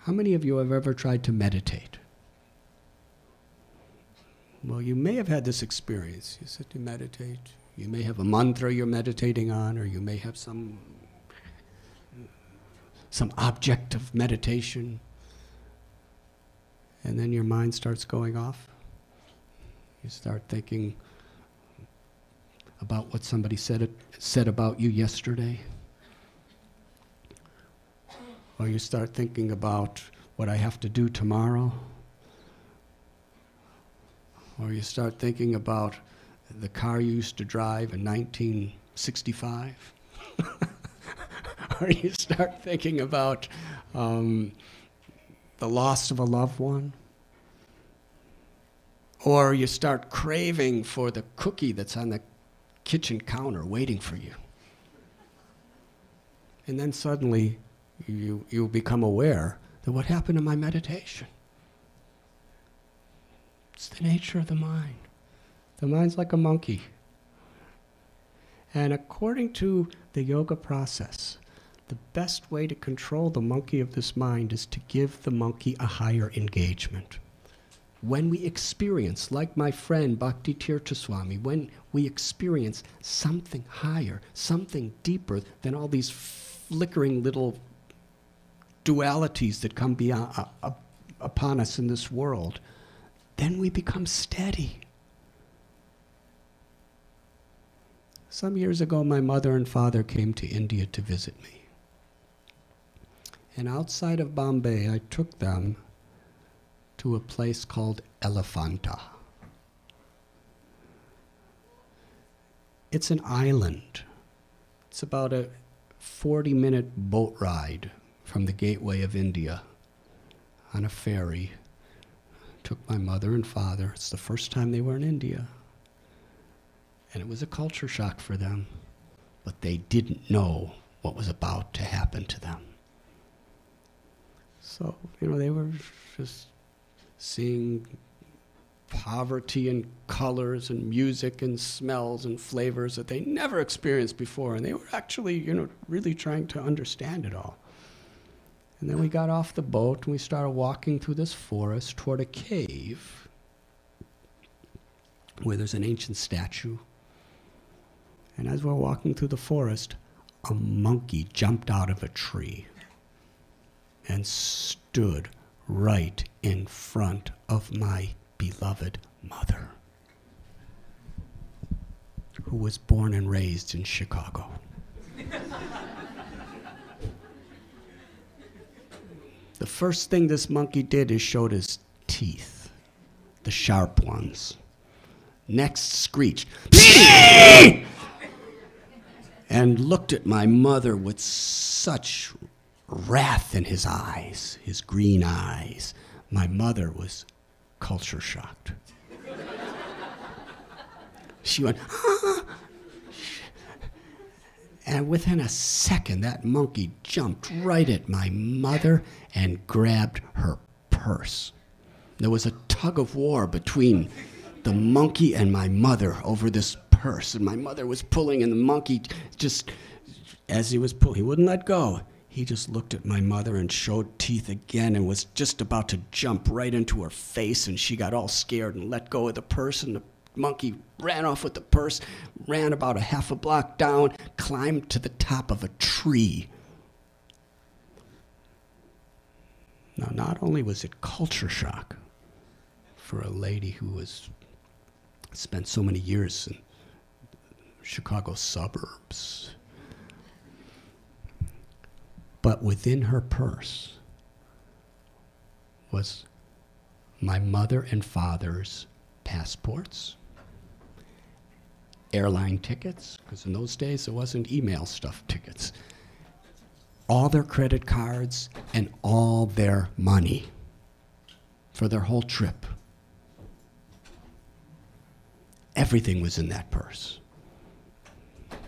How many of you have ever tried to meditate? Well, you may have had this experience. You sit to meditate. You may have a mantra you're meditating on, or you may have some object of meditation, and then your mind starts going off. You start thinking about what somebody said about you yesterday. Or you start thinking about what I have to do tomorrow. Or you start thinking about the car you used to drive in 1965. Or you start thinking about the loss of a loved one. Or you start craving for the cookie that's on the kitchen counter waiting for you. And then suddenly you become aware that what happened to my meditation? It's the nature of the mind. The mind's like a monkey. And according to the yoga process, the best way to control the monkey of this mind is to give the monkey a higher engagement. When we experience, like my friend Bhakti Tirtha Swami, when we experience something higher, something deeper than all these flickering little dualities that come upon us in this world, then we become steady. Some years ago, my mother and father came to India to visit me. And outside of Bombay, I took them to a place called Elephanta. It's an island. It's about a 40-minute boat ride from the gateway of India on a ferry. Took my mother and father. It's the first time they were in India. And it was a culture shock for them, but they didn't know what was about to happen to them. So, they were just seeing poverty and colors and music and smells and flavors that they never experienced before. And they were actually, really trying to understand it all. And then we got off the boat and we started walking through this forest toward a cave where there's an ancient statue. And as we're walking through the forest, a monkey jumped out of a tree and stood right in front of my beloved mother, who was born and raised in Chicago. The first thing this monkey did is showed his teeth, the sharp ones. Next screeched, and looked at my mother with such wrath in his eyes, his green eyes. My mother was culture shocked. She went, ah! And within a second, that monkey jumped right at my mother and grabbed her purse. There was a tug of war between the monkey and my mother over this purse, and my mother was pulling, and the monkey just, as he was pulling, he wouldn't let go. He just looked at my mother and showed teeth again and was just about to jump right into her face, and she got all scared and let go of the purse, and the monkey ran off with the purse, ran about a half a block down, climbed to the top of a tree. Now, not only was it culture shock for a lady who was spent so many years in Chicago suburbs, but within her purse was my mother and father's passports, airline tickets, because in those days there wasn't email stuff tickets, all their credit cards, and all their money for their whole trip. Everything was in that purse.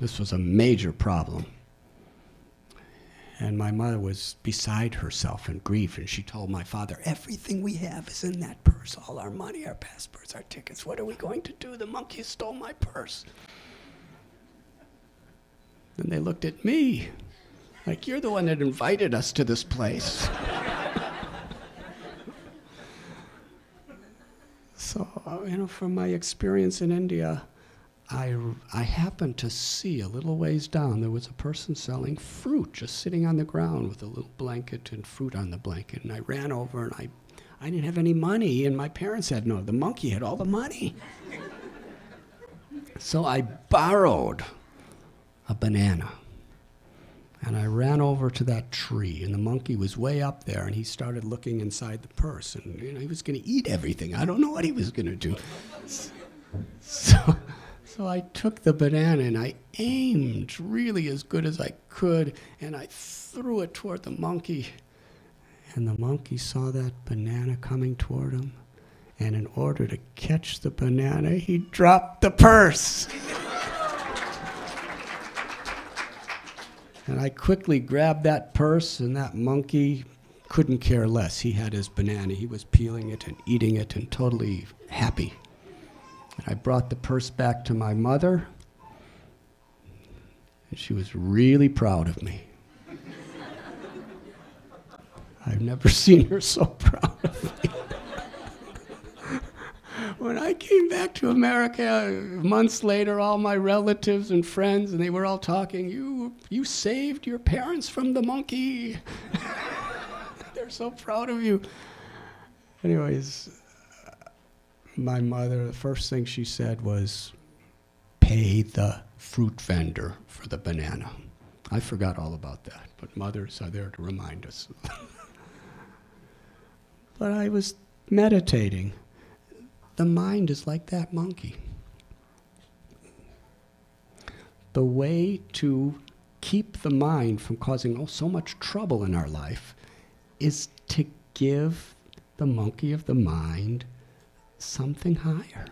This was a major problem. And my mother was beside herself in grief, and she told my father, everything we have is in that purse, all our money, our passports, our tickets. What are we going to do? The monkey stole my purse. Then they looked at me, like, you're the one that invited us to this place. from my experience in India, I happened to see a little ways down, there was a person selling fruit, just sitting on the ground with a little blanket and fruit on the blanket. And I ran over, and I didn't have any money, and my parents had no. The monkey had all the money. So I borrowed a banana, and I ran over to that tree, and the monkey was way up there, and he started looking inside the purse, and he was going to eat everything. I don't know what he was going to do. So I took the banana, and I aimed really as good as I could, and I threw it toward the monkey. And the monkey saw that banana coming toward him, and in order to catch the banana, he dropped the purse. And I quickly grabbed that purse, and that monkey couldn't care less. He had his banana. He was peeling it and eating it and totally happy. And I brought the purse back to my mother, and she was really proud of me. I've never seen her so proud of me. When I came back to America months later, all my relatives and friends, and they were all talking, you saved your parents from the monkey. They're so proud of you. Anyways, my mother, the first thing she said was, pay the fruit vendor for the banana. I forgot all about that, but mothers are there to remind us. But I was meditating. The mind is like that monkey. The way to keep the mind from causing so much trouble in our life is to give the monkey of the mind something higher,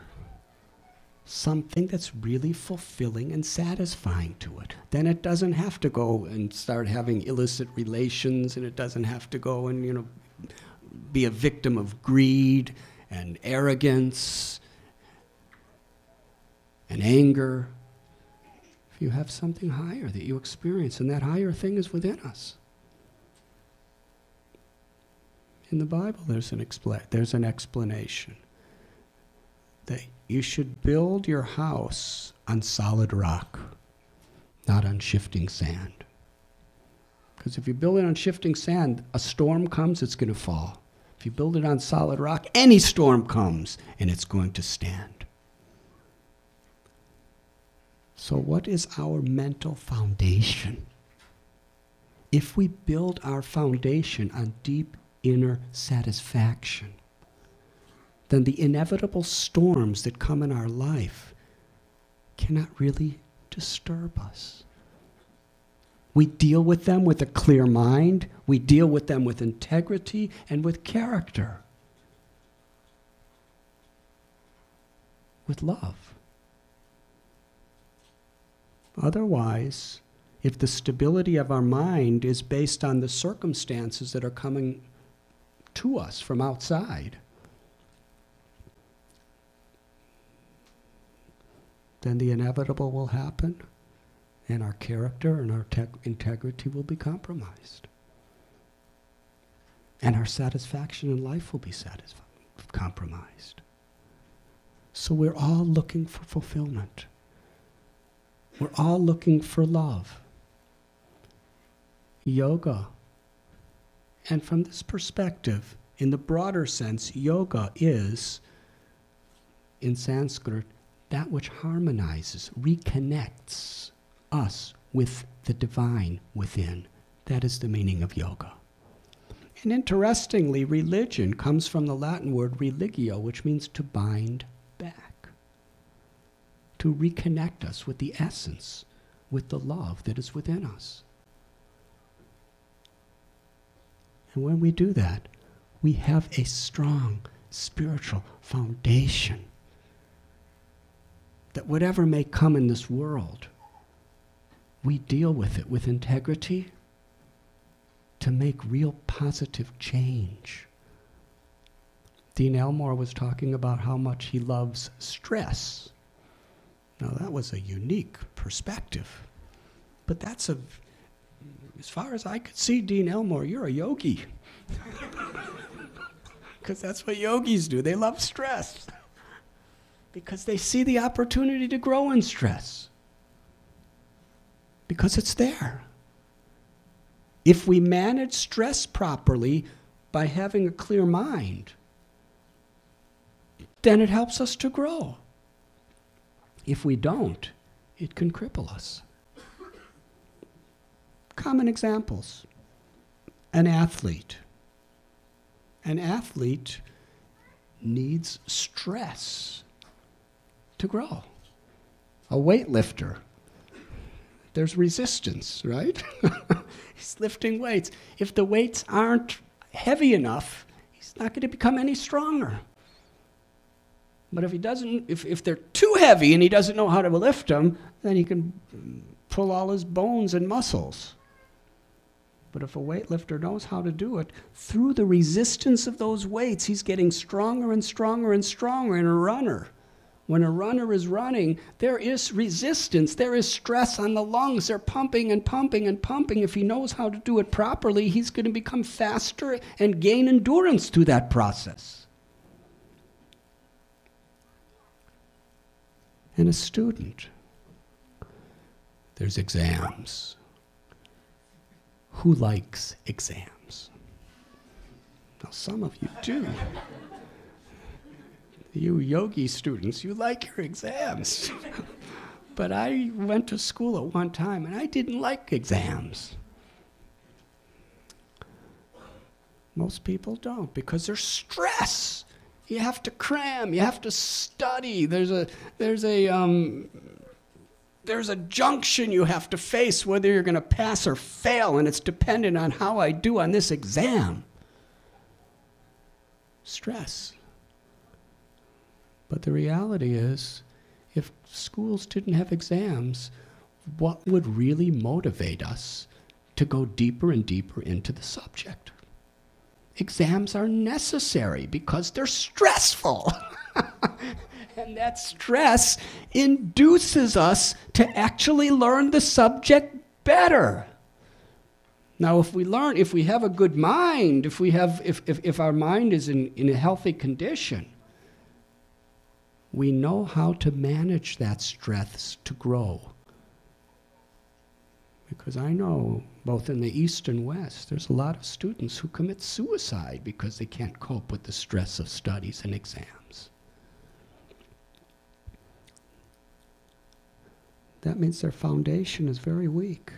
something that's really fulfilling and satisfying to it. Then it doesn't have to go and start having illicit relations, and it doesn't have to go and, be a victim of greed and arrogance and anger. If you have something higher that you experience, and that higher thing is within us. In the Bible, there's an explanation that you should build your house on solid rock, not on shifting sand. Because if you build it on shifting sand, a storm comes, it's going to fall. If you build it on solid rock, any storm comes, and it's going to stand. So what is our mental foundation? If we build our foundation on deep inner satisfaction, then the inevitable storms that come in our life cannot really disturb us. We deal with them with a clear mind. We deal with them with integrity and with character. With love. Otherwise, if the stability of our mind is based on the circumstances that are coming to us from outside, then the inevitable will happen, and our character and our integrity will be compromised. And our satisfaction in life will be compromised. So we're all looking for fulfillment. We're all looking for love. Yoga. And from this perspective, in the broader sense, yoga is, in Sanskrit, that which harmonizes, reconnects us with the divine within. That is the meaning of yoga. And interestingly, religion comes from the Latin word religio, which means to bind back, to reconnect us with the essence, with the love that is within us. And when we do that, we have a strong spiritual foundation that whatever may come in this world, we deal with it with integrity to make real positive change. Dean Elmore was talking about how much he loves stress. Now that was a unique perspective, but that's as far as I could see, Dean Elmore, you're a yogi. Because that's what yogis do, they love stress. Because they see the opportunity to grow in stress. Because it's there. If we manage stress properly by having a clear mind, then it helps us to grow. If we don't, it can cripple us. Common examples. An athlete. An athlete needs stress to grow. A weightlifter, there's resistance, right? He's lifting weights. If the weights aren't heavy enough, he's not going to become any stronger. But if he doesn't, if they're too heavy and he doesn't know how to lift them, then he can pull all his bones and muscles. But if a weightlifter knows how to do it, through the resistance of those weights, he's getting stronger and stronger and stronger. And a runner, when a runner is running, there is resistance, there is stress on the lungs. They're pumping and pumping and pumping. If he knows how to do it properly, he's going to become faster and gain endurance through that process. And a student, there's exams. Who likes exams? Now, some of you do. You yogi students, you like your exams. But I went to school at one time, and I didn't like exams. Most people don't, because there's stress. You have to cram, you have to study. There's a junction you have to face whether you're going to pass or fail, and it's dependent on how I do on this exam. Stress. But the reality is, if schools didn't have exams, what would really motivate us to go deeper and deeper into the subject? Exams are necessary because they're stressful. And that stress induces us to actually learn the subject better. Now, if we have a good mind, if our mind is in a healthy condition, we know how to manage that stress to grow. Because I know, both in the East and West, there's a lot of students who commit suicide because they can't cope with the stress of studies and exams. That means their foundation is very weak.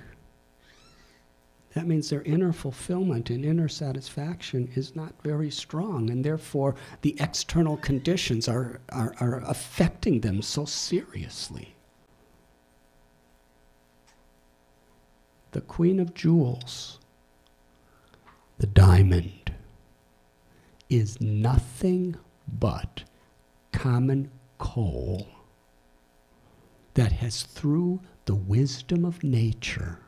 That means their inner fulfillment and inner satisfaction is not very strong, and therefore the external conditions are affecting them so seriously. The Queen of Jewels, the diamond, is nothing but common coal that has, through the wisdom of nature,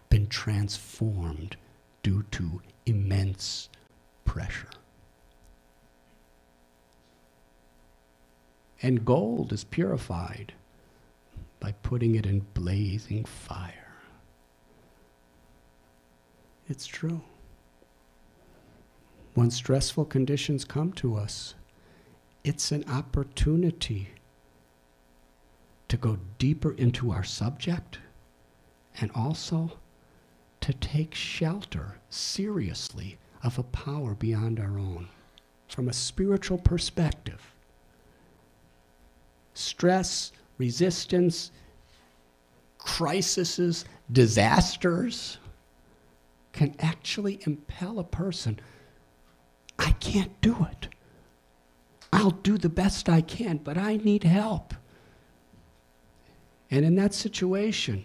been transformed due to immense pressure. And gold is purified by putting it in blazing fire. It's true. When stressful conditions come to us, it's an opportunity to go deeper into our subject and also to take shelter seriously of a power beyond our own from a spiritual perspective. Stress, resistance, crises, disasters can actually impel a person. I can't do it. I'll do the best I can, but I need help. And in that situation,